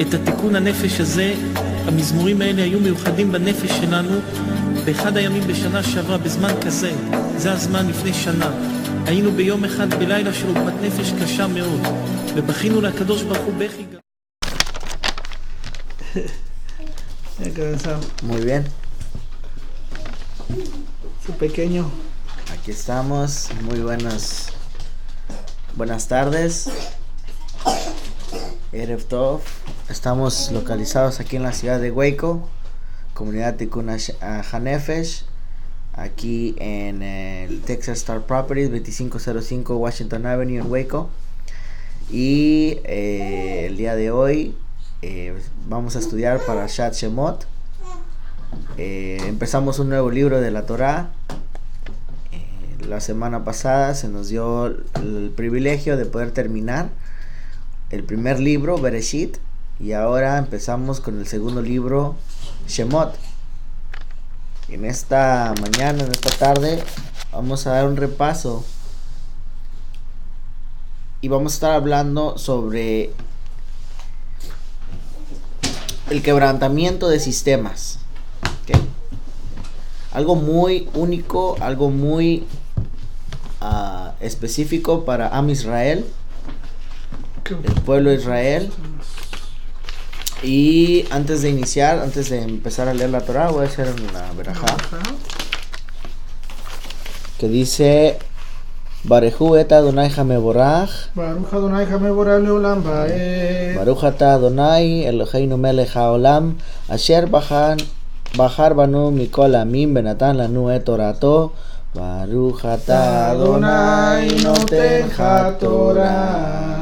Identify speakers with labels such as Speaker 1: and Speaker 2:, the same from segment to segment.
Speaker 1: את התיקון הנפש הזה, המזמורים האלה היו מיוחדים בנפש שלנו באחד הימים בשנה שעברה, בזמן כזה, זה הזמן לפני שנה. היינו ביום אחד בלילה של עוגמת נפש קשה מאוד, ובכינו לקדוש ברוך הוא בכי גדול.
Speaker 2: Muy bien,
Speaker 3: Su pequeño.
Speaker 2: aquí estamos. Muy buenas tardes. Erev Tov. Estamos localizados aquí en la ciudad de Waco, comunidad Tikkun HaNefesh, aquí en el Texas Star Properties, 2505 Washington Avenue en Waco. Y el día de hoy vamos a estudiar Parashat Shemot. Empezamos un nuevo libro de la Torá. La semana pasada se nos dio el privilegio de poder terminar el primer libro, Bereshit, y ahora empezamos con el segundo libro, Shemot. En esta mañana, en esta tarde, vamos a dar un repaso y vamos a estar hablando sobre el quebrantamiento de sistemas. ¿Okay? Algo muy único, algo muy específico para Am Israel, el pueblo de Israel. Y antes de empezar a leer la Torah, voy a hacer una verajá que dice: Barehu et Adonai Hameborach,
Speaker 3: Baruch Adonai Hameborach leolam ba'ed.
Speaker 2: Baruch ata Adonai Eloheinu melech haolam, asher bahar banu mikol amim benatan lanu et torato, Baruch ata Adonai noten haTorah.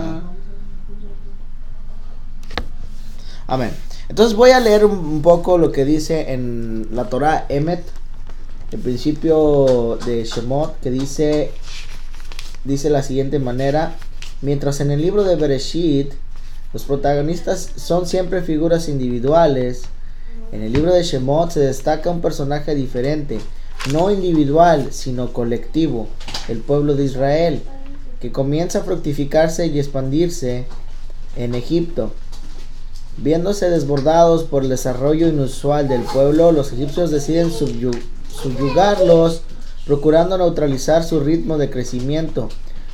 Speaker 2: Amén. Entonces voy a leer un poco lo que dice en la Torah Emet, el principio de Shemot, que dice la siguiente manera: mientras en el libro de Bereshit los protagonistas son siempre figuras individuales, en el libro de Shemot se destaca un personaje diferente, no individual, sino colectivo, el pueblo de Israel, que comienza a fructificarse y expandirse en Egipto. Viéndose desbordados por el desarrollo inusual del pueblo, los egipcios deciden subyugarlos, procurando neutralizar su ritmo de crecimiento,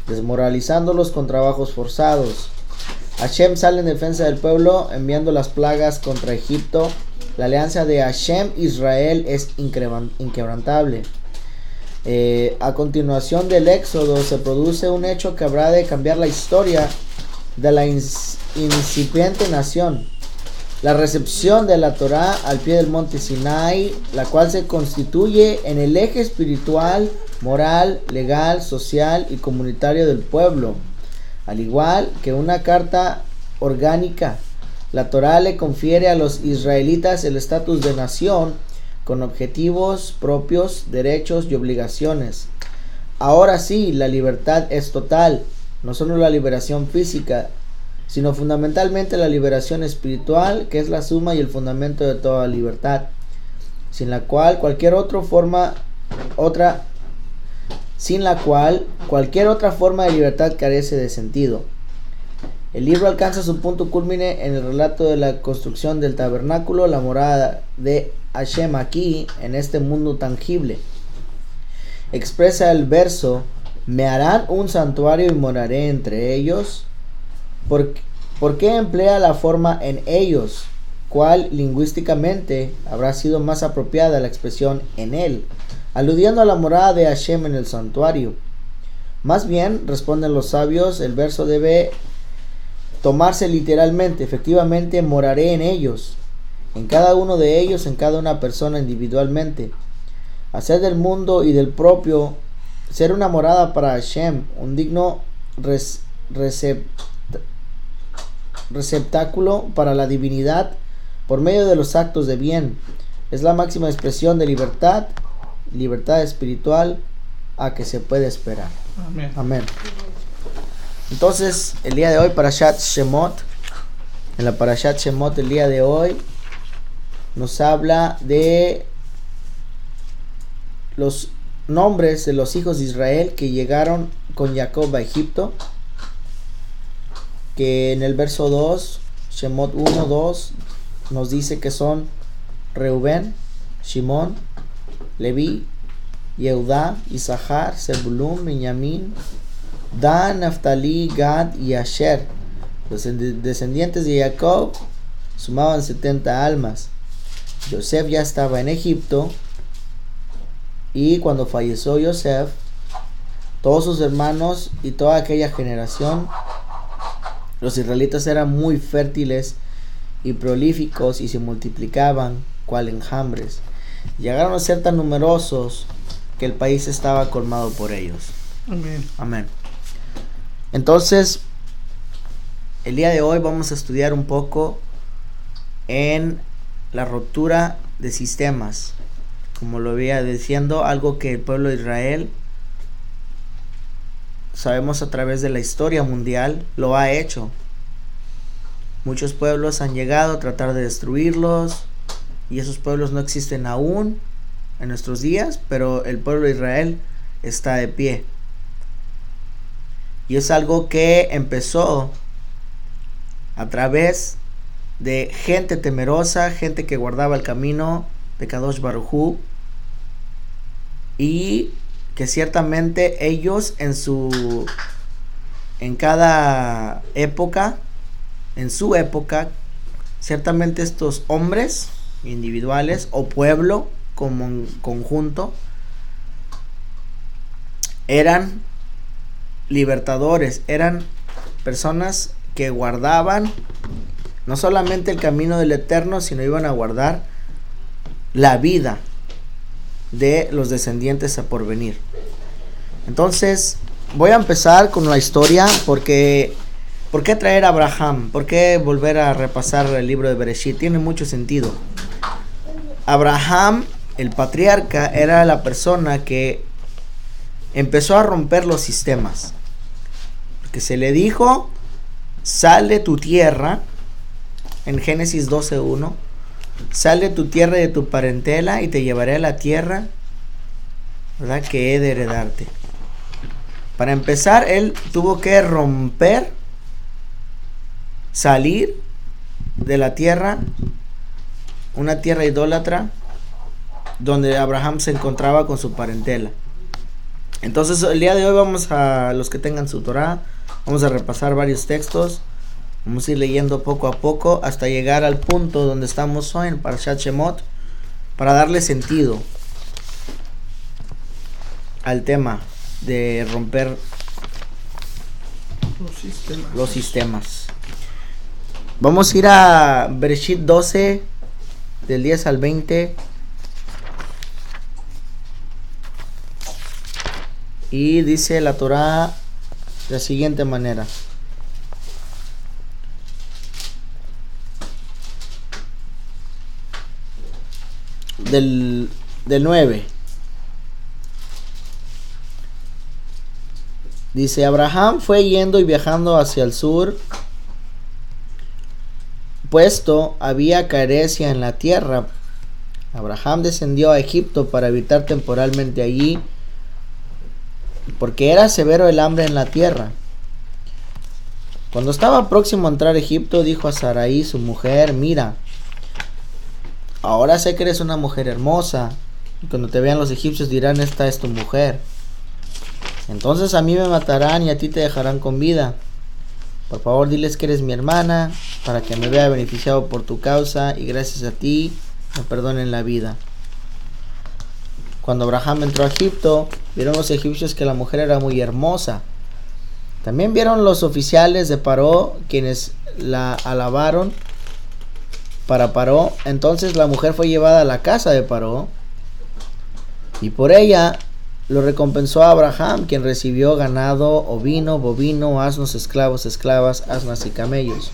Speaker 2: desmoralizándolos con trabajos forzados. Hashem sale en defensa del pueblo, enviando las plagas contra Egipto. La alianza de Hashem Israel es inquebrantable. A continuación del éxodo se produce un hecho que habrá de cambiar la historia de la incipiente nación: la recepción de la Torá al pie del monte Sinai, la cual se constituye en el eje espiritual, moral, legal, social y comunitario del pueblo. Al igual que una carta orgánica, la Torá le confiere a los israelitas el estatus de nación con objetivos propios, derechos y obligaciones. Ahora sí, la libertad es total, no solo la liberación física, sino fundamentalmente la liberación espiritual, que es la suma y el fundamento de toda libertad, sin la cual cualquier otra forma de libertad carece de sentido. El libro alcanza su punto culmine en el relato de la construcción del tabernáculo, la morada de Hashem aquí, en este mundo tangible. Expresa el verso: me harán un santuario y moraré entre ellos. ¿Por qué emplea la forma en ellos? ¿Cuál lingüísticamente habrá sido más apropiada la expresión en él, aludiendo a la morada de Hashem en el santuario? Más bien, responden los sabios, el verso debe tomarse literalmente. Efectivamente, moraré en ellos, en cada uno de ellos, en cada una persona individualmente. Hacer del mundo y del propio ser una morada para Hashem, un digno receptáculo para la divinidad por medio de los actos de bien, es la máxima expresión de libertad espiritual a que se puede esperar.
Speaker 3: Amén.
Speaker 2: Amén. Entonces, el día de hoy, Parashat Shemot, en la Parashat Shemot el día de hoy nos habla de los nombres de los hijos de Israel que llegaron con Jacob a Egipto, que en el verso 2 Shemot 1, 2 nos dice que son Reubén, Shimón, Leví, Yehudá, Isahar, Zebulún, Benjamín, Dan, Naftali, Gad y Asher. Los descendientes de Jacob sumaban 70 almas. Yosef ya estaba en Egipto, y cuando falleció Yosef, todos sus hermanos y toda aquella generación, los israelitas eran muy fértiles y prolíficos y se multiplicaban cual enjambres. Llegaron a ser tan numerosos que el país estaba colmado por ellos.
Speaker 3: Amén.
Speaker 2: Amén. Entonces, el día de hoy vamos a estudiar un poco en la ruptura de sistemas. Como lo veía diciendo, algo que el pueblo de Israel, sabemos a través de la historia mundial, lo ha hecho. Muchos pueblos han llegado a tratar de destruirlos, y esos pueblos no existen aún en nuestros días, pero el pueblo de Israel está de pie. Y es algo que empezó a través de gente temerosa, gente que guardaba el camino de Kadosh Baruj Hu, y que ciertamente ellos en cada época, en su época, ciertamente estos hombres individuales o pueblo como en conjunto eran libertadores, eran personas que guardaban no solamente el camino del Eterno, sino iban a guardar la vida de los descendientes a por venir. Entonces voy a empezar con la historia, porque ¿por qué traer a Abraham? ¿Por qué volver a repasar el libro de Bereshit? Tiene mucho sentido. Abraham, el patriarca, era la persona que empezó a romper los sistemas, porque se le dijo: sal de tu tierra, en Génesis 12:1, sal de tu tierra y de tu parentela, y te llevaré a la tierra, ¿verdad?, que he de heredarte. Para empezar, él tuvo que romper, salir de la tierra, una tierra idólatra, donde Abraham se encontraba con su parentela. Entonces el día de hoy vamos a, los que tengan su Torah, vamos a repasar varios textos. Vamos a ir leyendo poco a poco hasta llegar al punto donde estamos hoy en Parashat Shemot, para darle sentido al tema de romper los sistemas. Vamos a ir a Bereshit 12, del 10 al 20. Y dice la Torah de la siguiente manera: del 9. Dice: Abraham fue yendo y viajando hacia el sur, puesto había carencia en la tierra. Abraham descendió a Egipto para habitar temporalmente allí, porque era severo el hambre en la tierra. Cuando estaba próximo a entrar a Egipto, dijo a Sarai, su mujer: mira, ahora sé que eres una mujer hermosa, y cuando te vean los egipcios dirán: esta es tu mujer. Entonces a mí me matarán y a ti te dejarán con vida. Por favor, diles que eres mi hermana, para que me vea beneficiado por tu causa, y gracias a ti me perdonen la vida. Cuando Abraham entró a Egipto, vieron los egipcios que la mujer era muy hermosa. También vieron los oficiales de Paró, quienes la alabaron para Paró. Entonces la mujer fue llevada a la casa de Paró, y por ella lo recompensó a Abraham, quien recibió ganado, ovino, bovino, asnos, esclavos, esclavas, asnas y camellos.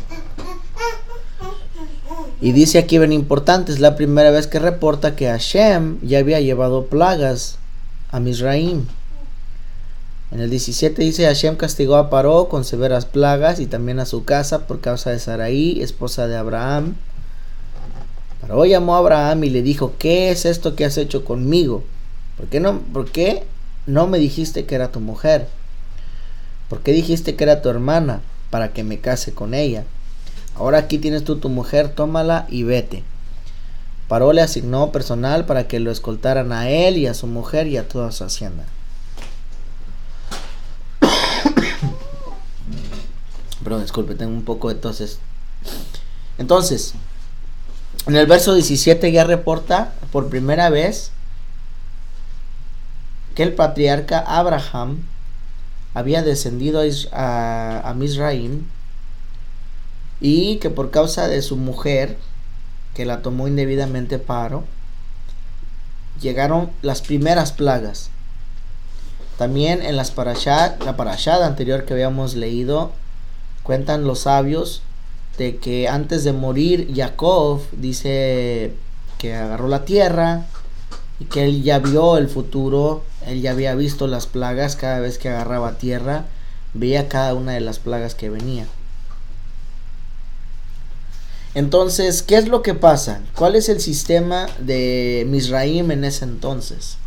Speaker 2: Y dice aquí bien importante, es la primera vez que reporta que Hashem ya había llevado plagas a Misraim. En el 17 dice: Hashem castigó a Paró con severas plagas y también a su casa por causa de Sarai, esposa de Abraham. Paró llamó a Abraham y le dijo: ¿qué es esto que has hecho conmigo? ¿Por qué no me dijiste que era tu mujer? ¿Por qué dijiste que era tu hermana para que me case con ella? ahora aquí tienes tú tu mujer, tómala y vete. Paró le asignó personal para que lo escoltaran a él y a su mujer y a toda su hacienda. Perdón, disculpe, tengo un poco de tos. Entonces, en el verso 17 ya reporta por primera vez que el patriarca Abraham había descendido a Mizraim y que por causa de su mujer, que la tomó indebidamente paro, llegaron las primeras plagas. También en la parashá anterior que habíamos leído, cuentan los sabios de que antes de morir Jacob dice que agarró la tierra y que él ya vio el futuro, él ya había visto las plagas. Cada vez que agarraba tierra veía cada una de las plagas que venía. Entonces, ¿qué es lo que pasa? ¿Cuál es el sistema de Mizraim en ese entonces?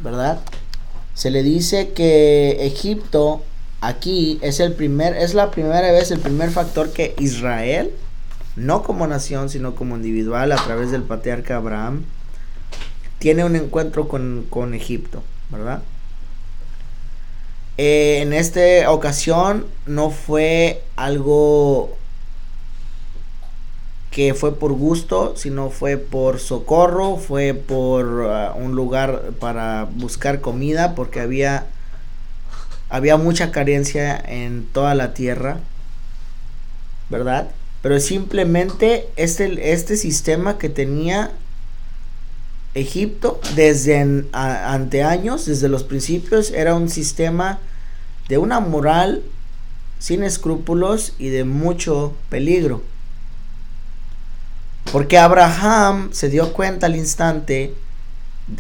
Speaker 2: ¿Verdad? Se le dice que Egipto aquí es la primera vez, el primer factor que Israel, no como nación, sino como individual, a través del patriarca Abraham, tiene un encuentro con Egipto, ¿verdad? En esta ocasión no fue algo que fue por gusto, sino fue por socorro, fue por un lugar para buscar comida, porque había mucha carencia en toda la tierra, ¿verdad? Pero simplemente este sistema que tenía Egipto desde anteaños, desde los principios, era un sistema de una moral sin escrúpulos y de mucho peligro. Porque Abraham se dio cuenta al instante,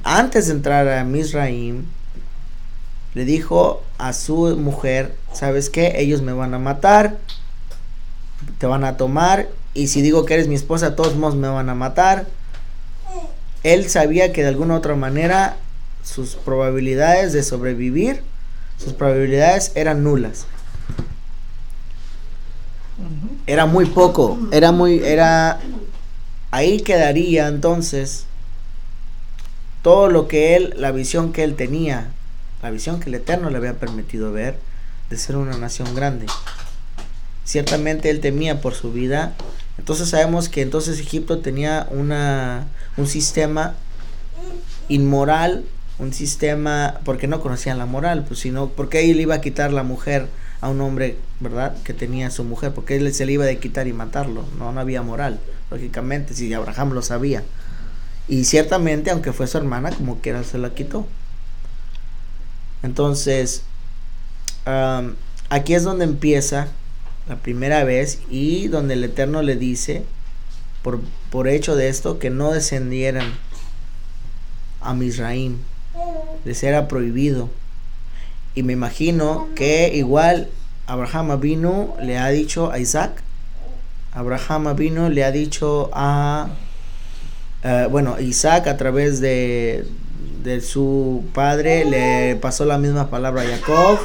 Speaker 2: antes de entrar a Mizraim, le dijo a su mujer: ¿sabes qué? Ellos me van a matar, te van a tomar, y si digo que eres mi esposa, todos modos me van a matar. Él sabía que de alguna u otra manera sus probabilidades de sobrevivir, sus probabilidades eran nulas. Era muy poco, ahí quedaría entonces todo lo que la visión que él tenía, la visión que el Eterno le había permitido ver, de ser una nación grande. Ciertamente él temía por su vida. Entonces sabemos que entonces Egipto tenía un sistema inmoral, un sistema, porque no conocían la moral, pues sino porque él le iba a quitar la mujer a un hombre, ¿verdad?, que tenía a su mujer, porque él se le iba a quitar y matarlo. No había moral, lógicamente, si Abraham lo sabía. Y ciertamente, aunque fue su hermana, como quiera se la quitó. Entonces, aquí es donde empieza la primera vez, y donde el Eterno le dice, por hecho de esto, que no descendieran a Mizraim. Les era prohibido. Y me imagino que igual Abraham Avinu le ha dicho a Isaac, Abraham Avinu le ha dicho a Isaac, a través de su padre, le pasó la misma palabra a Jacob,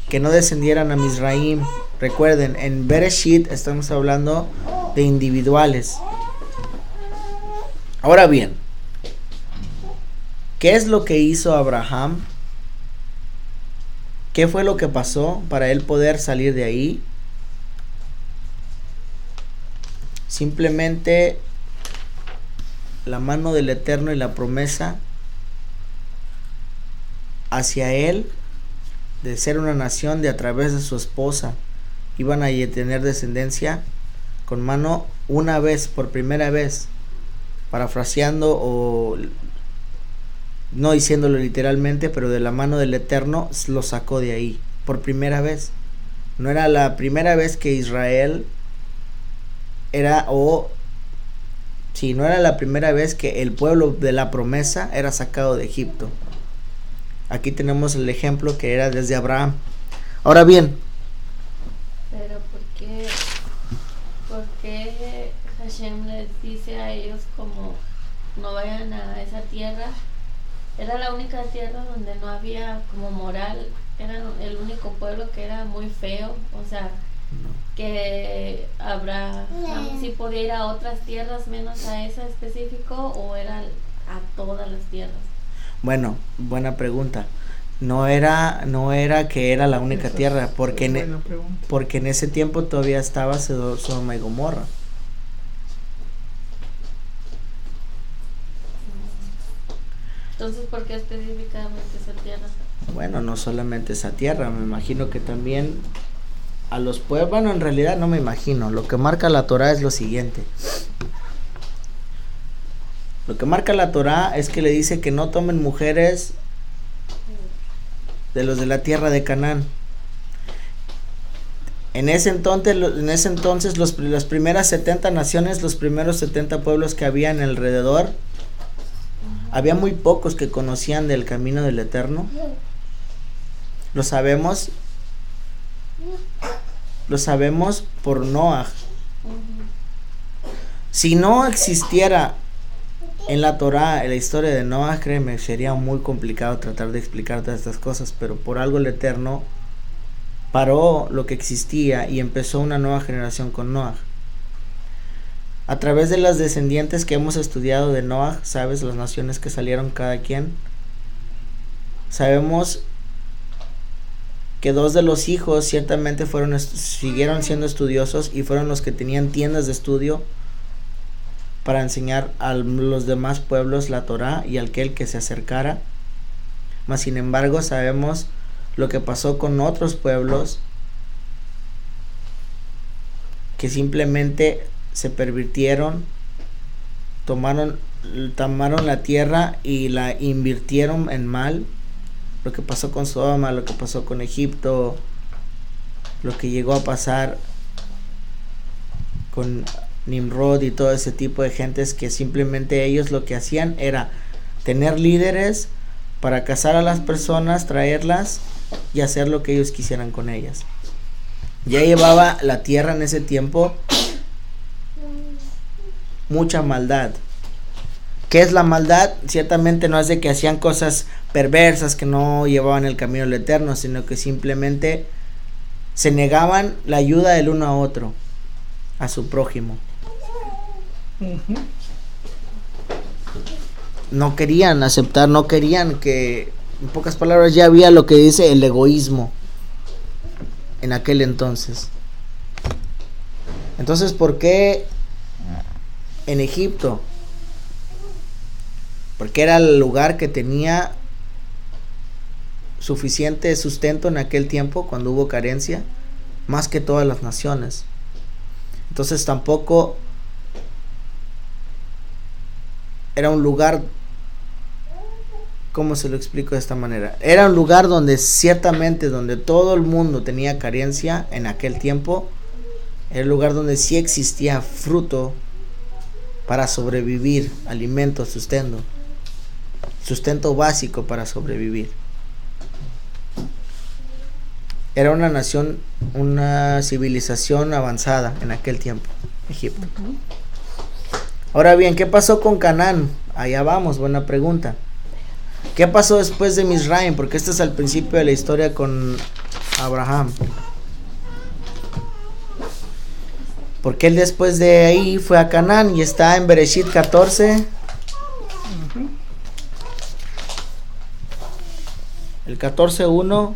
Speaker 2: que no descendieran a Mizraim. Recuerden, en Bereshit estamos hablando de individuales. Ahora bien, ¿qué es lo que hizo Abraham? ¿Qué fue lo que pasó para él poder salir de ahí? Simplemente la mano del Eterno y la promesa hacia él de ser una nación, de a través de su esposa iban a tener descendencia con mano, una vez, por primera vez, parafraseando o no diciéndolo literalmente, pero de la mano del Eterno lo sacó de ahí, por primera vez. No era la primera vez que Israel no era la primera vez que el pueblo de la promesa era sacado de Egipto. Aquí tenemos el ejemplo que era desde Abraham. Ahora bien,
Speaker 4: pero ¿por qué Hashem les dice a ellos como no vayan a esa tierra? Era la única tierra donde no había como moral eran el único pueblo que era muy feo, o sea, que Abraham sí podía ir a otras tierras menos a esa específico, o era a todas las tierras.
Speaker 2: Bueno, buena pregunta. No era que era la única tierra, porque en ese tiempo todavía estaba Sodoma y Gomorra.
Speaker 4: Entonces, ¿por qué específicamente esa tierra?
Speaker 2: Bueno, no solamente esa tierra, me imagino que también a los pueblos, bueno, en realidad no me imagino, lo que marca la Torá es lo siguiente. Lo que marca la Torá es que le dice que no tomen mujeres de los de la tierra de Canaán. En ese entonces las primeras 70 naciones, los primeros 70 pueblos que había en alrededor, había muy pocos que conocían del camino del Eterno. Lo sabemos por Noaj. Si no existiera en la Torá, en la historia de Noaj, créeme, sería muy complicado tratar de explicar todas estas cosas, pero por algo el Eterno paró lo que existía y empezó una nueva generación con Noaj. A través de las descendientes que hemos estudiado de Noaj, sabes, las naciones que salieron cada quien, sabemos que 2 de los hijos ciertamente siguieron siendo estudiosos y fueron los que tenían tiendas de estudio para enseñar a los demás pueblos la Torá y aquel que se acercara. Mas sin embargo sabemos lo que pasó con otros pueblos que simplemente se pervirtieron, tomaron la tierra y la invirtieron en mal. Lo que pasó con Sodoma, lo que pasó con Egipto, lo que llegó a pasar con Nimrod y todo ese tipo de gentes, que simplemente ellos lo que hacían era tener líderes para cazar a las personas, traerlas y hacer lo que ellos quisieran con ellas. Ya llevaba la tierra en ese tiempo mucha maldad. ¿Qué es la maldad? Ciertamente no es de que hacían cosas perversas que no llevaban el camino del Eterno, sino que simplemente se negaban la ayuda del uno a otro, a su prójimo. No querían aceptar, no querían que, en pocas palabras, ya había lo que dice el egoísmo en aquel entonces. Entonces, ¿por qué en Egipto? Porque era el lugar que tenía suficiente sustento en aquel tiempo, cuando hubo carencia, más que todas las naciones. Entonces tampoco era un lugar, ¿cómo se lo explico de esta manera? Era un lugar donde ciertamente, donde todo el mundo tenía carencia en aquel tiempo. Era un lugar donde sí existía fruto para sobrevivir, alimento, sustento básico para sobrevivir. Era una nación, una civilización avanzada en aquel tiempo, Egipto. Ahora bien, ¿qué pasó con Canaán? Allá vamos, buena pregunta. ¿Qué pasó después de Misraim? Porque este es al principio de la historia con Abraham. Porque él después de ahí fue a Canaán y está en Bereshit 14. El 14:1.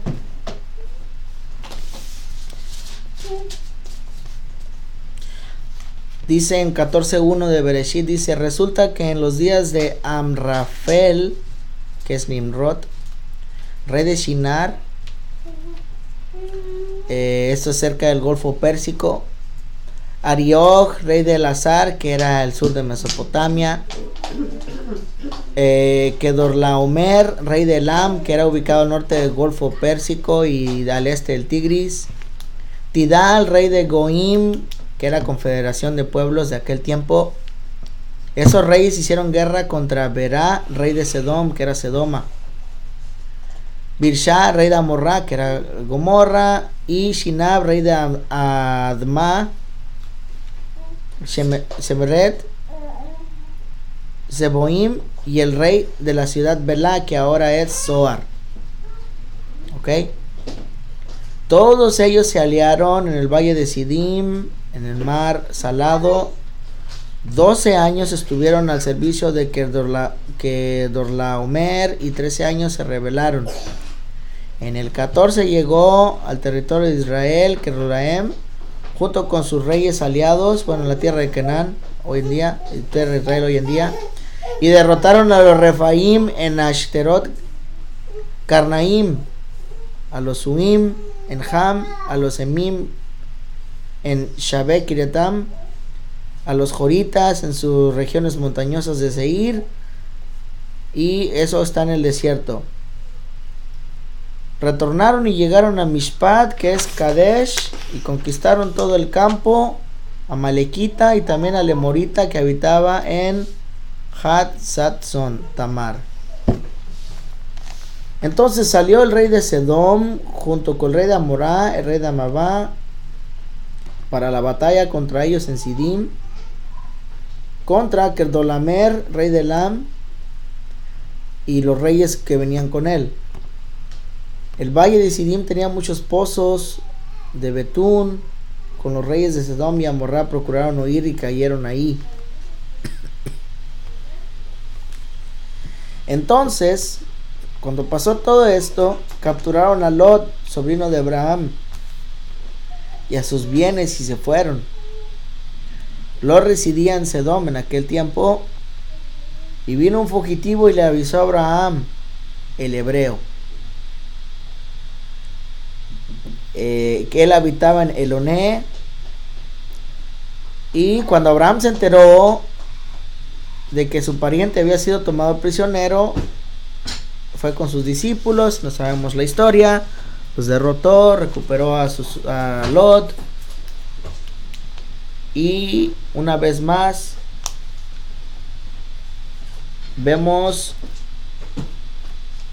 Speaker 2: Dice en 14:1 de Bereshit, dice: resulta que en los días de Amrafel, que es Nimrod, rey de Shinar, esto es cerca del Golfo Pérsico, Ariog, rey de Elazar, que era el sur de Mesopotamia, Kedorlaomer, rey de Elam, que era ubicado al norte del Golfo Pérsico y al este del Tigris, Tidal, rey de Goim, que era confederación de pueblos de aquel tiempo. Esos reyes hicieron guerra contra Berá, rey de Sedom, que era Sedoma, Birsha, rey de Amorra, que era Gomorra, y Shinab, rey de Adma, Shemeret, Zeboim, y el rey de la ciudad Belá, que ahora es Zoar. ¿Ok? Todos ellos se aliaron en el valle de Sidim, en el mar Salado. 12 años estuvieron al servicio de Kedorlaomer y 13 años se rebelaron. En el 14 llegó al territorio de Israel, Kedorlaomer, junto con sus reyes aliados, bueno, la tierra de Canaán, hoy en día, la tierra de Israel hoy en día, y derrotaron a los Refaim en Ashterot Karnaim, a los Suim en Ham, a los Emim en Shabek Kiriatam, a los Joritas en sus regiones montañosas de Seir, y eso está en el desierto. Retornaron y llegaron a Mishpat, que es Kadesh, y conquistaron todo el campo, a Malequita y también a Lemorita, que habitaba en Hat-Satzon Tamar. Entonces salió el rey de Sedom junto con el rey de Amorá, el rey de Amabá, para la batalla contra ellos en Sidim, contra Kedorlaomer, rey de Elam, y los reyes que venían con él. El valle de Sidim tenía muchos pozos de betún. Con los reyes de Sedom y Amorrá procuraron huir y cayeron ahí. Entonces, cuando pasó todo esto, capturaron a Lot, sobrino de Abraham, y a sus bienes y se fueron. Lot residía en Sedom en aquel tiempo, y vino un fugitivo y le avisó a Abraham, el hebreo, que él habitaba en Eloné. Y cuando Abraham se enteró de que su pariente había sido tomado prisionero, fue con sus discípulos, no sabemos la historia, los derrotó, recuperó a Lot, y una vez más vemos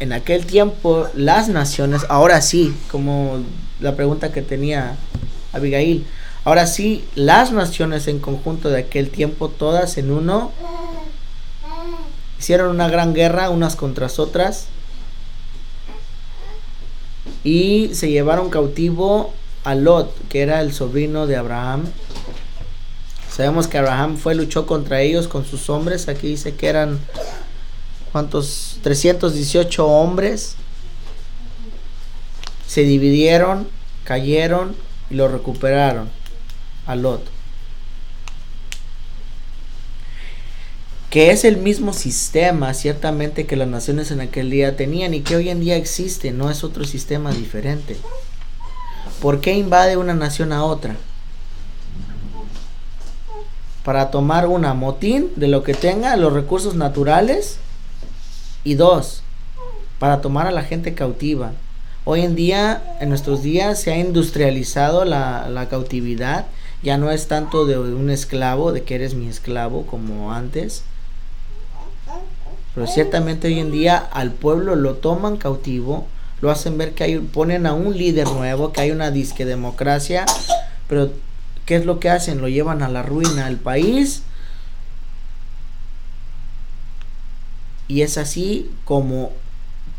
Speaker 2: en aquel tiempo las naciones, ahora sí, como la pregunta que tenía Abigail, ahora sí, las naciones en conjunto de aquel tiempo, todas en uno, hicieron una gran guerra unas contra otras y se llevaron cautivo a Lot, que era el sobrino de Abraham. Sabemos que Abraham luchó contra ellos con sus hombres. Aquí dice que eran ¿cuántos? 318 hombres. Se dividieron, cayeron y lo recuperaron a Lot, que es el mismo sistema ciertamente que las naciones en aquel día tenían y que hoy en día existe, no es otro sistema diferente. ¿Por qué invade una nación a otra? Para tomar una motín de lo que tenga, los recursos naturales, y dos, para tomar a la gente cautiva. Hoy en día, en nuestros días, se ha industrializado la cautividad. Ya no es tanto de un esclavo, de que eres mi esclavo como antes. Pero ciertamente hoy en día al pueblo lo toman cautivo, lo hacen ver que ponen a un líder nuevo, que hay una disque democracia, pero ¿qué es lo que hacen? Lo llevan a la ruina al país. Y es así como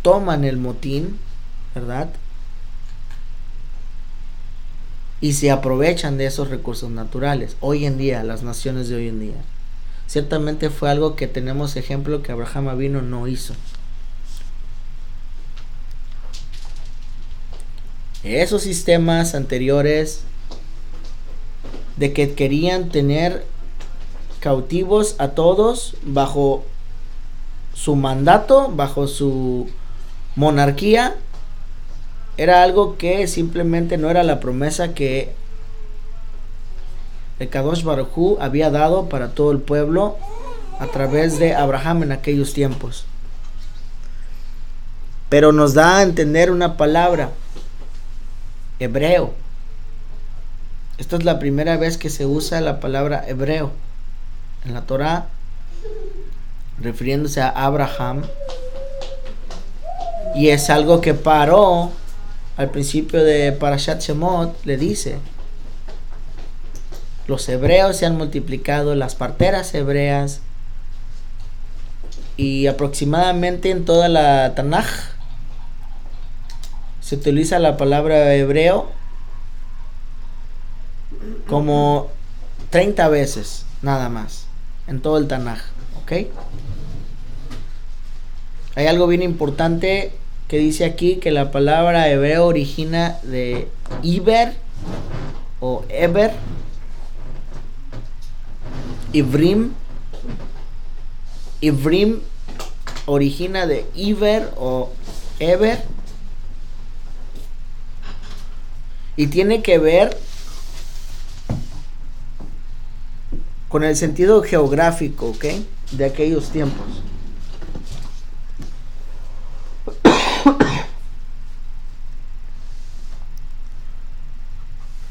Speaker 2: toman el motín, ¿verdad? Y se aprovechan de esos recursos naturales. Hoy en día, las naciones de hoy en día. Ciertamente fue algo que tenemos ejemplo que Abraham Avinu no hizo. Esos sistemas anteriores de que querían tener cautivos a todos bajo su mandato, bajo su monarquía, era algo que simplemente no era la promesa que el Kadosh Baruj Hu había dado para todo el pueblo a través de Abraham en aquellos tiempos. Pero nos da a entender una palabra, hebreo. Esta es la primera vez que se usa la palabra hebreo en la Torah, refiriéndose a Abraham. Y es algo que Paró al principio de Parashat Shemot le dice: los hebreos se han multiplicado, las parteras hebreas, y aproximadamente en toda la Tanaj se utiliza la palabra hebreo como 30 veces, nada más, en todo el Tanaj, ¿ok? Hay algo bien importante que dice aquí, que la palabra hebreo origina de Iber o Eber, Ivrim origina de Iber o Eber, y tiene que ver con el sentido geográfico, ¿ok? De aquellos tiempos.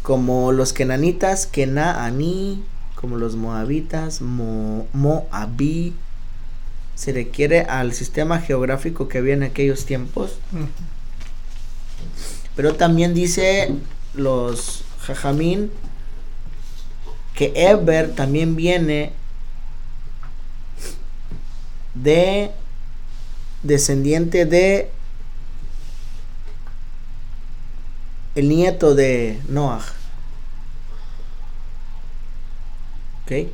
Speaker 2: Como los kenanitas, Kenaani, como los moabitas, Moabí. Se requiere al sistema geográfico que había en aquellos tiempos. Pero también dice los Jajamín que Eber también viene de descendiente de el nieto de Noah. ¿Ok?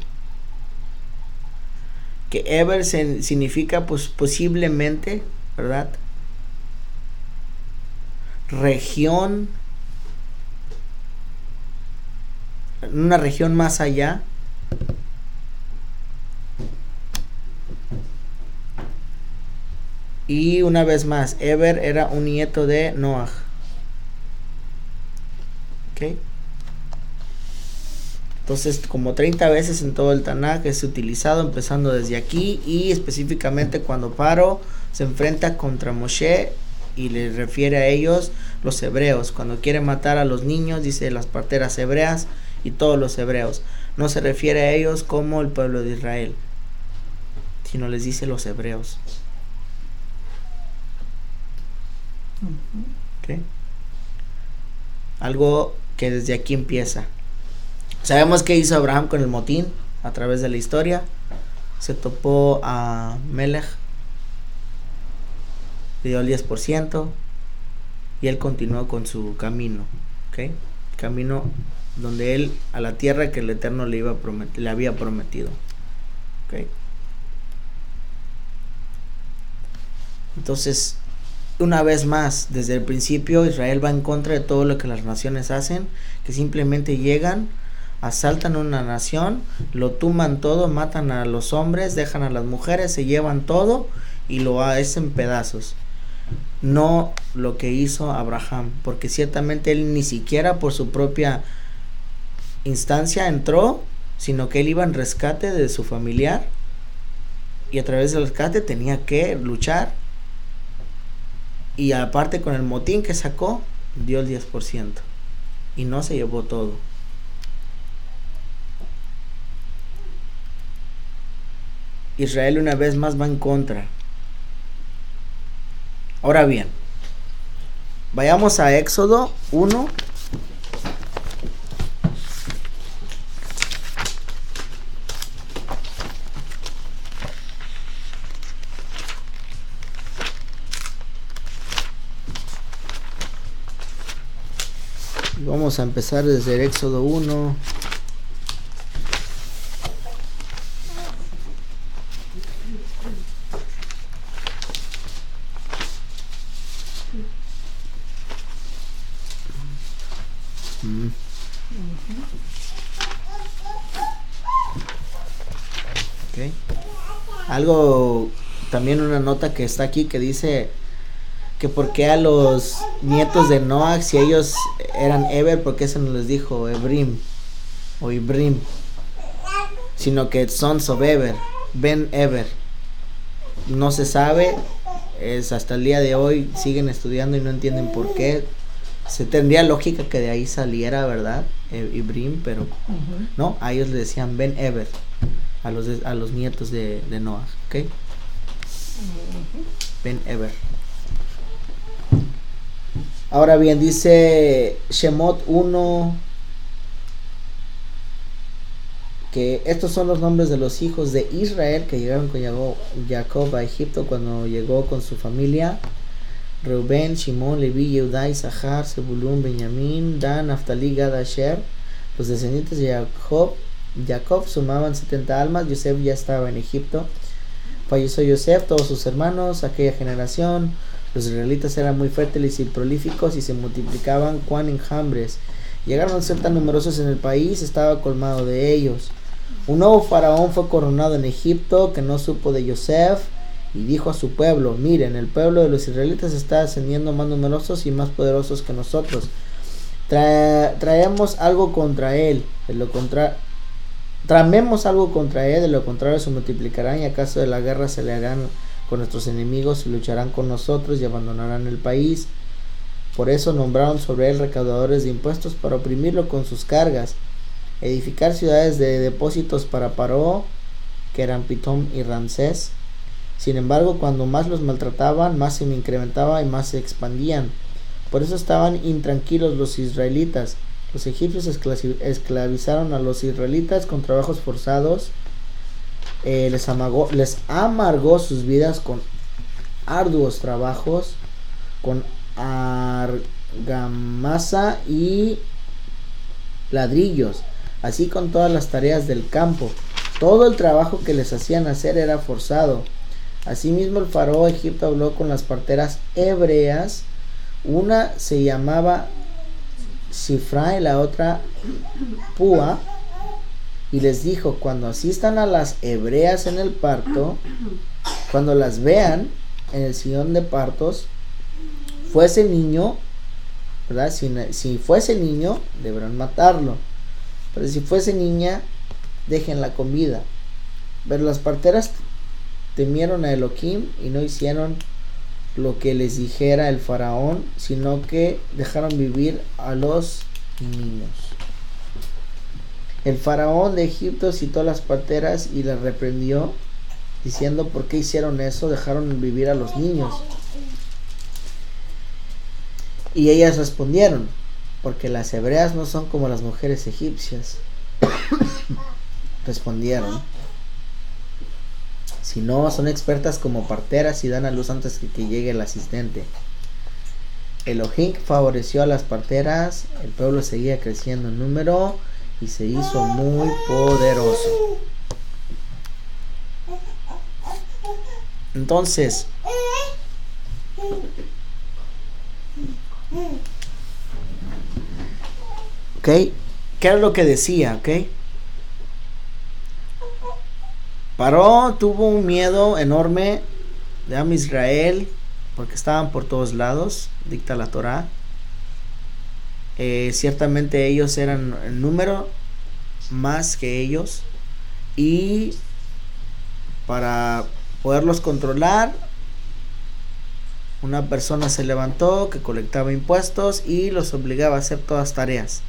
Speaker 2: Que Eber significa pues posiblemente, ¿verdad? Región, una región más allá. Y una vez más, Eber era un nieto de Noah. ¿Ok? Entonces, como 30 veces en todo el Tanaj es utilizado, empezando desde aquí, y específicamente cuando Paro se enfrenta contra Moshe y le refiere a ellos, los hebreos. Cuando quiere matar a los niños, dice las parteras hebreas y todos los hebreos. No se refiere a ellos como el pueblo de Israel, sino les dice los hebreos. ¿Okay? Algo que desde aquí empieza. Sabemos qué hizo Abraham con el motín a través de la historia. Se topó a Melech, le dio el 10% y él continuó con su camino, ¿okay? Camino donde él, a la tierra que el Eterno le había prometido, ¿okay? Entonces, una vez más, desde el principio Israel va en contra de todo lo que las naciones hacen, que simplemente llegan, asaltan una nación, lo tumban todo, matan a los hombres, dejan a las mujeres, se llevan todo y lo hacen pedazos. No lo que hizo Abraham, porque ciertamente él ni siquiera por su propia instancia entró, sino que él iba en rescate de su familiar, y a través del rescate tenía que luchar, y aparte con el motín que sacó, dio el 10% y no se llevó todo. Israel una vez más va en contra. Ahora bien, vayamos a Éxodo 1. Vamos a empezar desde el Éxodo 1. Okay. Algo, también una nota que está aquí que dice que por qué a los nietos de Noah, si ellos eran Eber, ¿por qué se nos les dijo Ebrim o Ibrim? Sino que sons of Eber, Ben Eber. No se sabe, es hasta el día de hoy siguen estudiando y no entienden por qué. Se tendría lógica que de ahí saliera, ¿verdad? Ibrim, pero no, a ellos le decían Ben Eber, a los nietos de Noah, ¿ok? Ben Eber. Ahora bien, dice Shemot 1 que estos son los nombres de los hijos de Israel que llegaron con Jacob a Egipto cuando llegó con su familia. Reuben, Shimón, Leví, Yehudá, Isahar, Zebulún, Benjamín, Dan, Naftali, Gad, Asher. Los descendientes de Jacob sumaban 70 almas. Yosef ya estaba en Egipto. Falleció Yosef, todos sus hermanos, aquella generación. Los israelitas eran muy fértiles y prolíficos y se multiplicaban cuán enjambres. Llegaron a ser tan numerosos en el país, estaba colmado de ellos. Un nuevo faraón fue coronado en Egipto, que no supo de Yosef, y dijo a su pueblo: miren, el pueblo de los israelitas está ascendiendo más numerosos y más poderosos que nosotros. Traemos algo contra él, tramemos algo contra él, de lo contrario se multiplicarán, y acaso de la guerra se le harán con nuestros enemigos y lucharán con nosotros y abandonarán el país. Por eso nombraron sobre él recaudadores de impuestos para oprimirlo con sus cargas, edificar ciudades de depósitos para Paró, que eran Pitón y Ramsés. Sin embargo, cuando más los maltrataban, más se incrementaba y más se expandían. Por eso estaban intranquilos los israelitas. Los egipcios esclavizaron a los israelitas con trabajos forzados. Les amargó sus vidas con arduos trabajos, con argamasa y ladrillos, así con todas las tareas del campo. Todo el trabajo que les hacían hacer era forzado. Asimismo, el faraón de Egipto habló con las parteras hebreas. Una se llamaba Shifra y la otra Púa, y les dijo: cuando asistan a las hebreas en el parto, cuando las vean en el sillón de partos, fuese niño, ¿verdad? Si fuese niño, deberán matarlo, pero si fuese niña, déjenla con vida. Pero las parteras temieron a Elohim y no hicieron lo que les dijera el faraón, sino que dejaron vivir a los niños. El faraón de Egipto citó a las parteras y las reprendió, diciendo: ¿por qué hicieron eso? Dejaron vivir a los niños. Y ellas respondieron: porque las hebreas no son como las mujeres egipcias. Respondieron: si no, son expertas como parteras y dan a luz antes que llegue el asistente. Elohim favoreció a las parteras, el pueblo seguía creciendo en número y se hizo muy poderoso. Entonces, ¿qué era lo que decía? Paró tuvo un miedo enorme de Am Israel, porque estaban por todos lados, dicta la Torá. Ciertamente ellos eran en número más que ellos, y para poderlos controlar, una persona se levantó que colectaba impuestos y los obligaba a hacer todas tareas.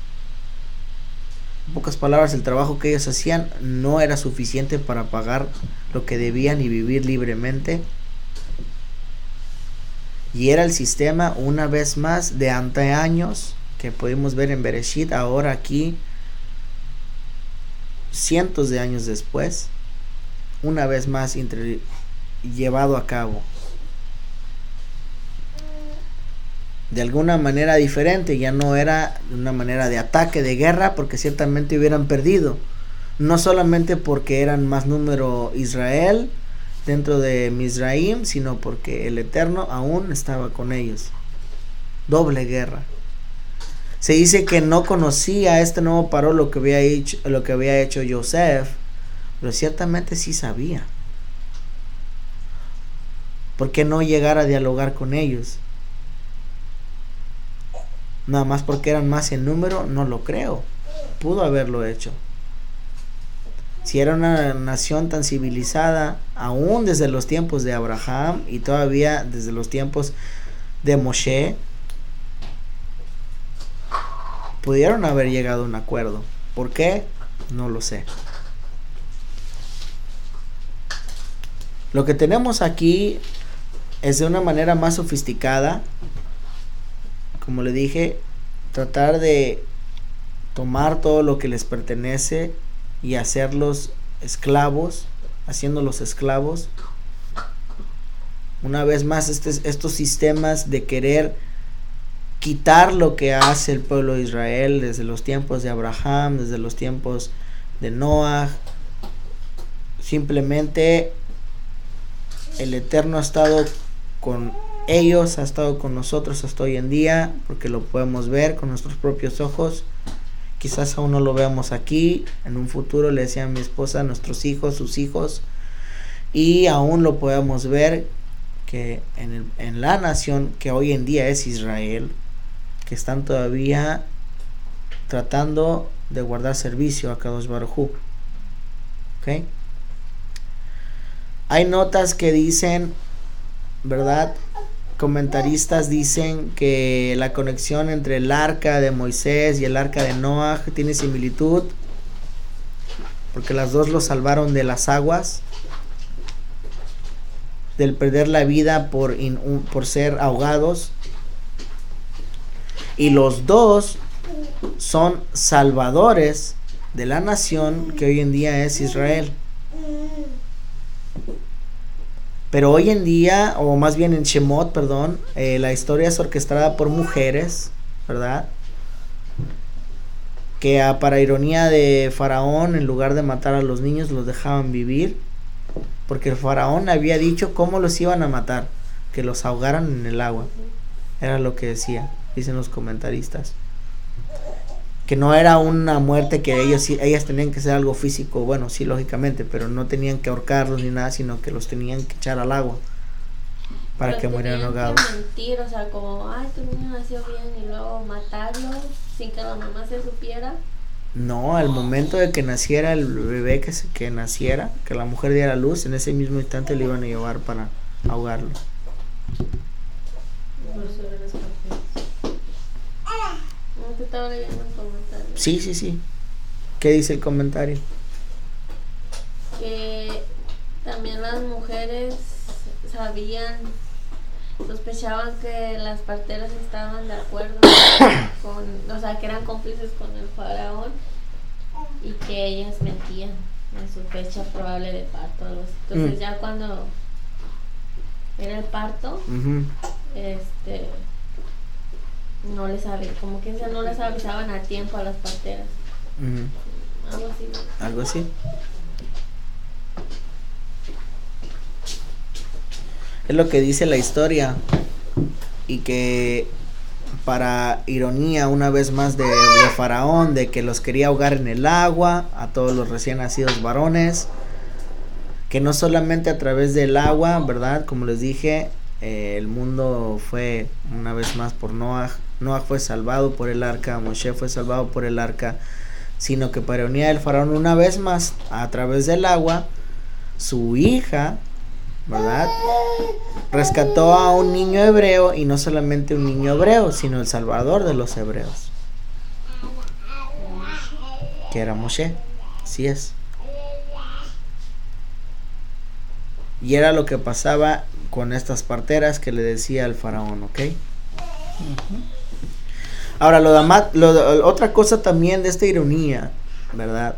Speaker 2: En pocas palabras, el trabajo que ellos hacían no era suficiente para pagar lo que debían y vivir libremente. Y era el sistema, una vez más, de antaños que pudimos ver en Bereshit, ahora aquí, cientos de años después, una vez más llevado a cabo. De alguna manera diferente, ya no era de una manera de ataque, de guerra, porque ciertamente hubieran perdido, no solamente porque eran más número Israel dentro de Mizraim, sino porque el Eterno aún estaba con ellos. Doble guerra. Se dice que no conocía a este nuevo Paró lo que había hecho Yosef, pero ciertamente sí sabía. ¿Por qué no llegar a dialogar con ellos? Nada más porque eran más en número, no lo creo. Pudo haberlo hecho. Si era una nación tan civilizada, aún desde los tiempos de Abraham y todavía desde los tiempos de Moshe, pudieron haber llegado a un acuerdo. ¿Por qué? No lo sé. Lo que tenemos aquí es de una manera más sofisticada. Como le dije, tratar de tomar todo lo que les pertenece y hacerlos esclavos, haciéndolos esclavos Una vez más, estos sistemas de querer quitar lo que hace el pueblo de Israel desde los tiempos de Abraham, desde los tiempos de Noah. Simplemente el Eterno ha estado con ellos, ha estado con nosotros hasta hoy en día, porque lo podemos ver con nuestros propios ojos. Quizás aún no lo veamos aquí, en un futuro, le decía a mi esposa, nuestros hijos, sus hijos, y aún lo podemos ver que en la nación que hoy en día es Israel, que están todavía tratando de guardar servicio a Kadosh Baruj Hu. ¿Ok? Hay notas que dicen, ¿verdad? Comentaristas dicen que la conexión entre el arca de Moisés y el arca de Noah tiene similitud, porque las dos lo salvaron de las aguas, del perder la vida por ser ahogados, y los dos son salvadores de la nación que hoy en día es Israel. Pero hoy en día, o más bien en Shemot, perdón, la historia es orquestada por mujeres, ¿verdad? Que para ironía de Faraón, en lugar de matar a los niños, los dejaban vivir, porque el Faraón había dicho cómo los iban a matar, que los ahogaran en el agua. Era lo que decía, dicen los comentaristas. Que no era una muerte que ellas tenían que hacer algo físico, bueno, sí, lógicamente, pero no tenían que ahorcarlos ni nada, sino que los tenían que echar al agua para
Speaker 4: Pero
Speaker 2: que murieran ahogados.
Speaker 4: Que mentir, o sea, como, ay, tu niño nació bien, y luego matarlo sin que la mamá se supiera.
Speaker 2: No, al momento de que naciera el bebé, que naciera, que la mujer diera luz, en ese mismo instante le iban a llevar para ahogarlo.
Speaker 4: No, te estaba leyendo un comentario.
Speaker 2: Sí. ¿Qué dice el comentario?
Speaker 4: Que también las mujeres sospechaban que las parteras estaban de acuerdo o sea, que eran cómplices con el faraón, y que ellas mentían en su fecha probable de parto, algo así. Entonces ya cuando era el parto, no les como que no les avisaban a tiempo a las parteras. Algo así, ¿no?
Speaker 2: Algo así. Es lo que dice la historia. Y que, para ironía una vez más de Faraón, de que los quería ahogar en el agua a todos los recién nacidos varones, que no solamente a través del agua, ¿verdad? Como les dije, el mundo fue una vez más por Noah. Noah fue salvado por el arca, Moshe fue salvado por el arca, sino que para ironía del Faraón, una vez más, a través del agua, su hija, ¿verdad?, rescató a un niño hebreo, y no solamente un niño hebreo, sino el salvador de los hebreos, que era Moshe. Así es. Y era lo que pasaba con estas parteras que le decía al Faraón, ¿ok? Ahora, otra cosa también de esta ironía, ¿verdad?,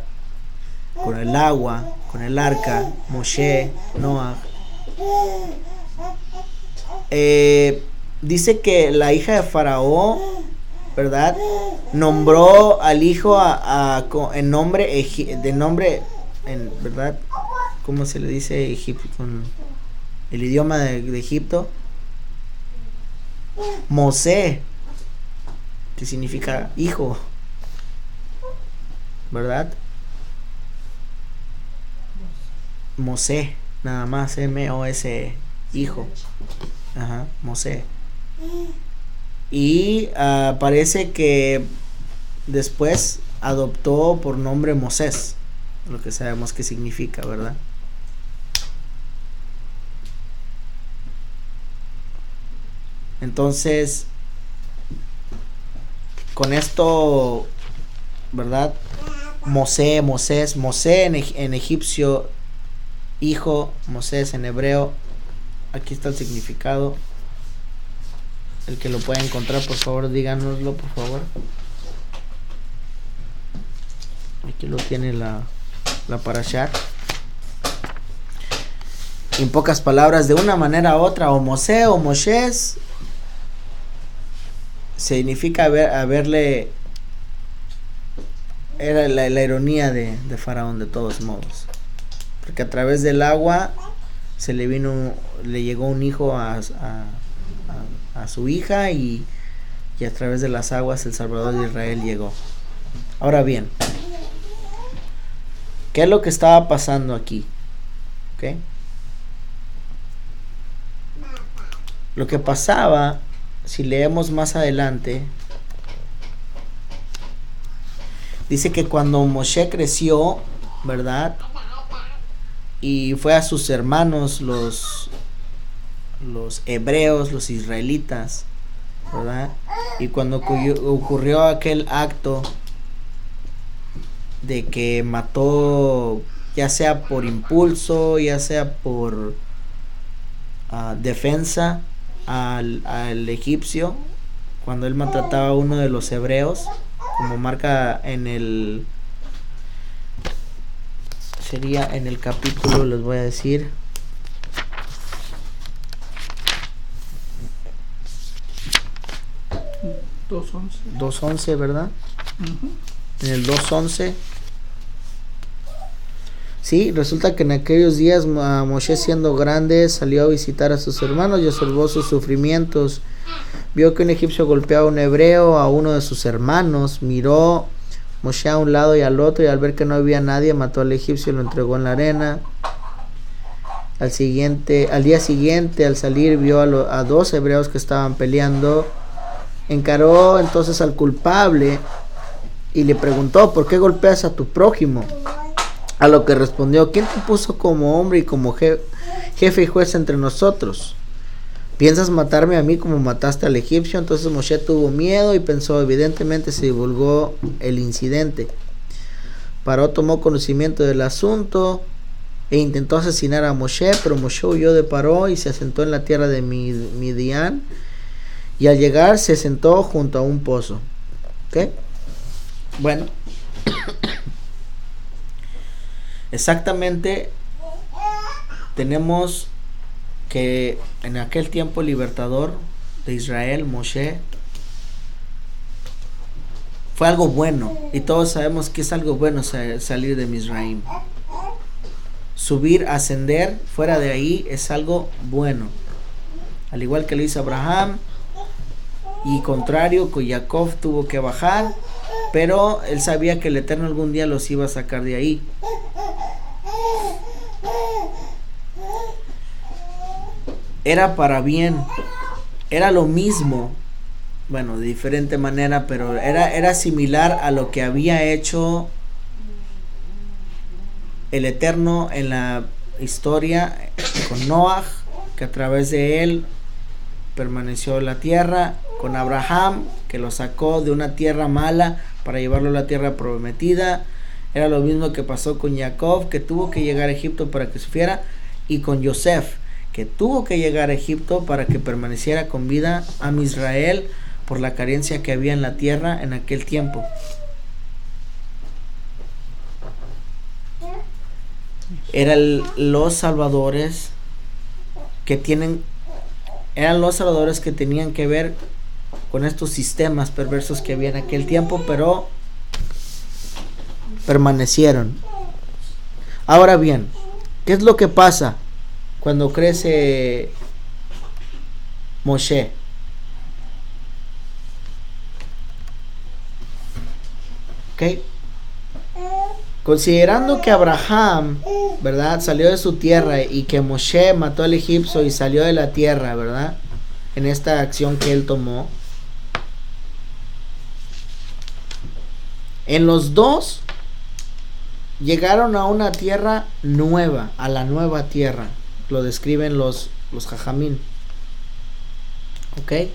Speaker 2: con el agua, con el arca, Moshe, Noah, dice que la hija de Faraón, ¿verdad?, nombró al hijo en nombre, ¿verdad?, ¿cómo se le dice con el idioma de Egipto? Mosé, que significa hijo, ¿verdad? Mosé, nada más, M-O-S-E, hijo. Ajá, Mosé. Y parece que después adoptó por nombre Moisés, lo que sabemos que significa, ¿verdad? Entonces, con esto, ¿verdad? Mosé en egipcio, hijo, Moisés en hebreo. Aquí está el significado. El que lo pueda encontrar, por favor, díganoslo, por favor. Aquí lo tiene la parashá. En pocas palabras, de una manera u otra, o Mosé o Moisés, significa haberle... Era la ironía de Faraón de todos modos. Porque a través del agua le llegó un hijo a su hija y a través de las aguas el Salvador de Israel llegó. Ahora bien, ¿qué es lo que estaba pasando aquí? ¿Okay? Lo que pasaba, si leemos más adelante, dice que cuando Moshe creció, ¿verdad? Y fue a sus hermanos, los hebreos, los israelitas, ¿verdad? Y cuando ocurrió aquel acto de que mató, ya sea por impulso, ya sea por defensa al egipcio, cuando él maltrataba a uno de los hebreos, como marca sería en el capítulo, les voy a decir,
Speaker 3: $2.11.
Speaker 2: 2.11, ¿verdad? En el 2.11. Sí, resulta que en aquellos días Moshe, siendo grande, salió a visitar a sus hermanos y observó sus sufrimientos. Vio que un egipcio golpeaba a un hebreo, a uno de sus hermanos. Miró Moshe a un lado y al otro, y al ver que no había nadie, mató al egipcio y lo entregó en la arena. Al día siguiente, al salir, vio a dos hebreos que estaban peleando. Encaró entonces al culpable y le preguntó: ¿por qué golpeas a tu prójimo? A lo que respondió: ¿quién te puso como hombre y como jefe y juez entre nosotros? ¿Piensas matarme a mí como mataste al egipcio? Entonces Moshe tuvo miedo y pensó. Evidentemente se divulgó el incidente. Paró, tomó conocimiento del asunto e intentó asesinar a Moshe, pero Moshe huyó de Paró y se asentó en la tierra de Midian, y al llegar se sentó junto a un pozo. ¿Ok? Bueno, exactamente tenemos que en aquel tiempo el libertador de Israel, Moshe, fue algo bueno, y todos sabemos que es algo bueno salir de Misraim. Subir, ascender fuera de ahí es algo bueno, al igual que lo hizo Abraham, y contrario, que Jacob tuvo que bajar, pero él sabía que el Eterno algún día los iba a sacar de ahí. Era para bien, era lo mismo, bueno, de diferente manera, pero era similar a lo que había hecho el Eterno en la historia con Noah, que a través de él permaneció la tierra, con Abraham, que lo sacó de una tierra mala para llevarlo a la tierra prometida. Era lo mismo que pasó con Jacob, que tuvo que llegar a Egipto para que sufriera, y con Yosef, que tuvo que llegar a Egipto para que permaneciera con vida a Israel por la carencia que había en la tierra en aquel tiempo. Eran los salvadores que tenían que ver con estos sistemas perversos que había en aquel tiempo, pero permanecieron. Ahora bien, ¿qué es lo que pasa cuando crece Moshe? ¿Ok? Considerando que Abraham, ¿verdad?, salió de su tierra, y que Moshe mató al egipcio y salió de la tierra, ¿verdad?, en esta acción que él tomó, en los dos llegaron a una tierra nueva, a la nueva tierra. Lo describen los jajamín. ¿Ok?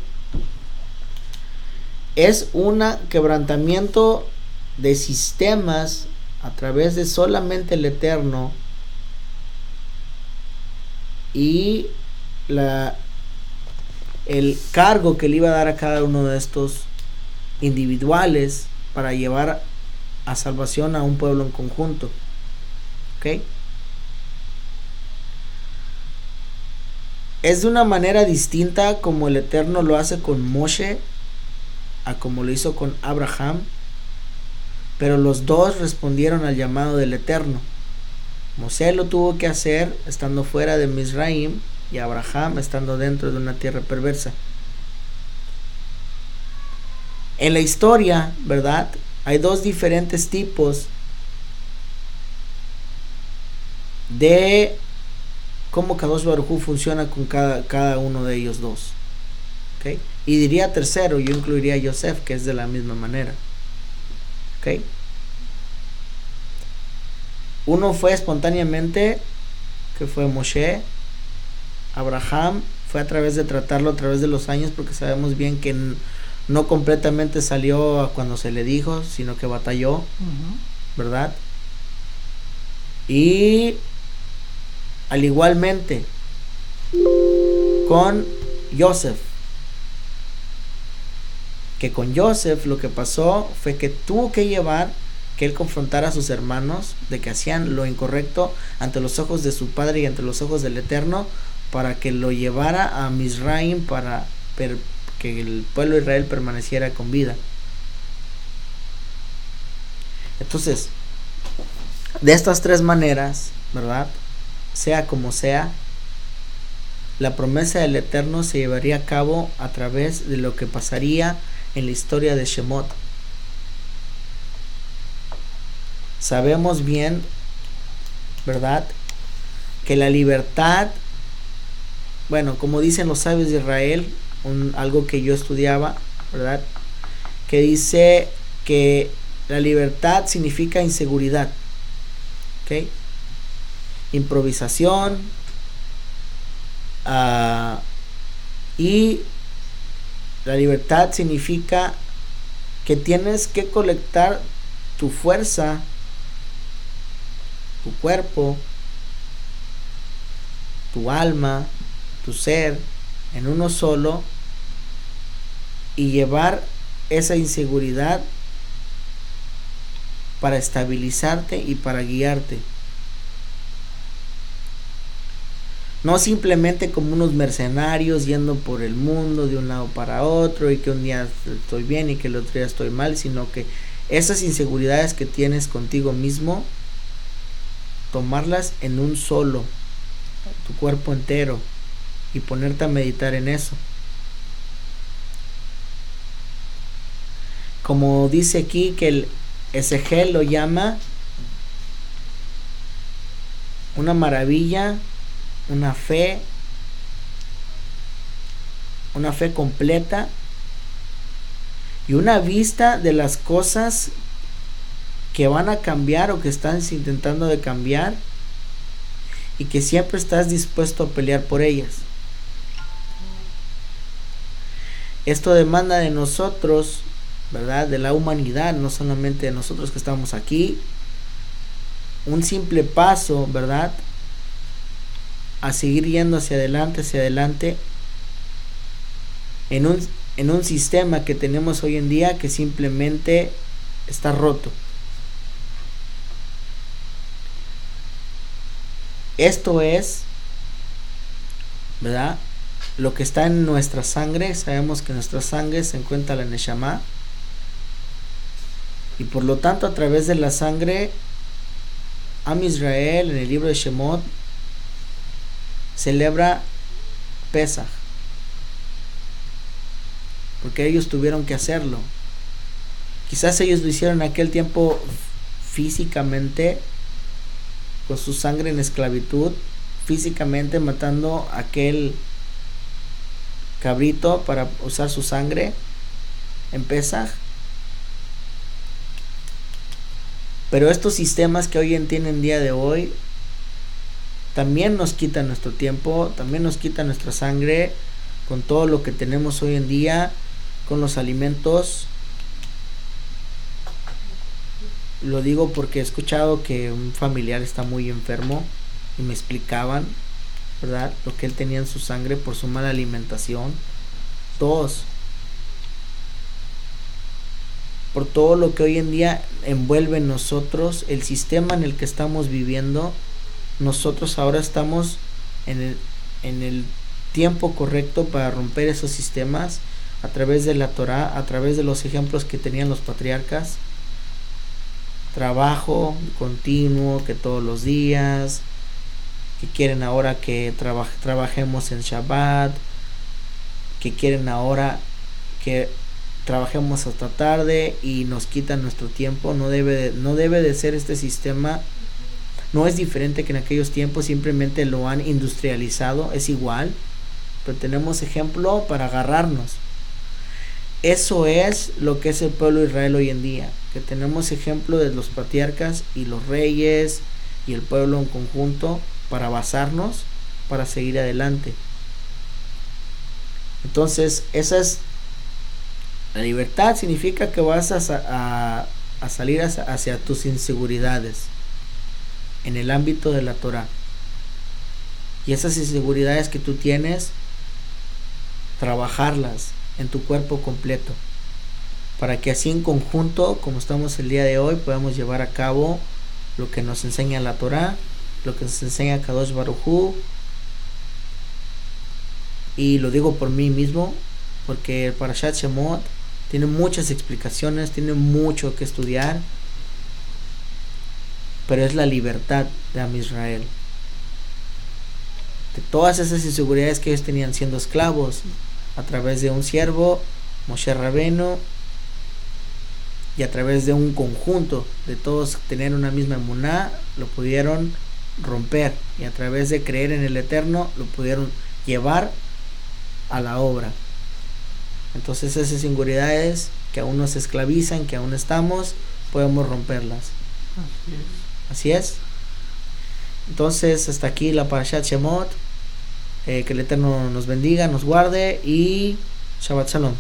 Speaker 2: Es un quebrantamiento de sistemas a través de solamente el Eterno, y el cargo que le iba a dar a cada uno de estos individuales para llevar a salvación a un pueblo en conjunto. ¿Ok? es de una manera distinta como el Eterno lo hace con Moshe a como lo hizo con Abraham, pero los dos respondieron al llamado del Eterno. Moshe lo tuvo que hacer estando fuera de Mizraim y Abraham estando dentro de una tierra perversa. En la historia, ¿verdad? Hay dos diferentes tipos de cómo Kadosh Baruj Hu funciona con cada uno de ellos dos. ¿Okay? Y diría tercero, yo incluiría a Yosef, que es de la misma manera. ¿Okay? Uno fue espontáneamente, que fue Moshe. Abraham fue a través de tratarlo a través de los años, porque sabemos bien que no completamente salió cuando se le dijo, sino que batalló, ¿verdad? Y al igualmente con Yosef, que con Yosef lo que pasó fue que tuvo que llevar que él confrontara a sus hermanos de que hacían lo incorrecto ante los ojos de su padre y ante los ojos del Eterno, para que lo llevara a Mizraim, para que el pueblo de Israel permaneciera con vida. Entonces, de estas tres maneras, ¿verdad? Sea como sea, la promesa del Eterno se llevaría a cabo a través de lo que pasaría en la historia de Shemot. Sabemos bien, ¿verdad?, que la libertad, bueno, como dicen los sabios de Israel, algo que yo estudiaba, ¿verdad?, que dice que la libertad significa inseguridad, ¿ok? Improvisación, y la libertad significa que tienes que colectar tu fuerza, tu cuerpo, tu alma, tu ser en uno solo y llevar esa inseguridad para estabilizarte y para guiarte. No simplemente como unos mercenarios yendo por el mundo de un lado para otro, y que un día estoy bien y que el otro día estoy mal, sino que esas inseguridades que tienes contigo mismo, tomarlas en un solo, tu cuerpo entero, y ponerte a meditar en eso. Como dice aquí que el Esegel lo llama una maravilla, una fe completa y una vista de las cosas que van a cambiar o que estás intentando de cambiar, y que siempre estás dispuesto a pelear por ellas. Esto demanda de nosotros, ¿verdad?, de la humanidad, no solamente de nosotros que estamos aquí, un simple paso, ¿verdad?, a seguir yendo hacia adelante en un sistema que tenemos hoy en día que simplemente está roto. Esto es, ¿verdad?, lo que está en nuestra sangre. Sabemos que en nuestra sangre se encuentra la Neshama, y por lo tanto a través de la sangre, Am Israel en el libro de Shemot celebra Pesaj, porque ellos tuvieron que hacerlo. Quizás ellos lo hicieron en aquel tiempo físicamente, con su sangre en esclavitud, físicamente matando a aquel cabrito para usar su sangre en Pesaj. Pero estos sistemas que hoy en día de hoy también nos quitan nuestro tiempo, también nos quitan nuestra sangre, con todo lo que tenemos hoy en día, con los alimentos. Lo digo porque he escuchado que un familiar está muy enfermo y me explicaban, ¿verdad?, lo que él tenía en su sangre por su mala alimentación. Todos, por todo lo que hoy en día envuelve en nosotros, el sistema en el que estamos viviendo. Nosotros ahora estamos en el tiempo correcto para romper esos sistemas a través de la Torá, a través de los ejemplos que tenían los patriarcas. Trabajo continuo, que todos los días, que quieren ahora que trabajemos en Shabbat, que quieren ahora que trabajemos hasta tarde y nos quitan nuestro tiempo. No debe de ser este sistema. No es diferente que en aquellos tiempos, simplemente lo han industrializado, es igual, pero tenemos ejemplo para agarrarnos. Eso es lo que es el pueblo de Israel hoy en día, que tenemos ejemplo de los patriarcas y los reyes y el pueblo en conjunto para basarnos, para seguir adelante. Entonces, esa es la libertad. Significa que vas a salir hacia tus inseguridades en el ámbito de la Torah. Y esas inseguridades que tú tienes, trabajarlas en tu cuerpo completo, para que así en conjunto, como estamos el día de hoy, podamos llevar a cabo lo que nos enseña la Torah, lo que nos enseña Kadosh Baruj Hu. Y lo digo por mí mismo, porque el Parashat Shemot tiene muchas explicaciones, tiene mucho que estudiar, pero es la libertad de Am Israel, de todas esas inseguridades que ellos tenían siendo esclavos, a través de un siervo, Moshe Rabbeinu, y a través de un conjunto de todos tener una misma emuná, lo pudieron romper, y a través de creer en el Eterno lo pudieron llevar a la obra. Entonces esas inseguridades que aún nos esclavizan, que aún estamos, podemos romperlas. Así es. Entonces hasta aquí la Parashat Shemot. Que el Eterno nos bendiga, nos guarde y Shabbat Shalom.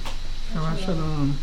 Speaker 3: Shabbat Shalom.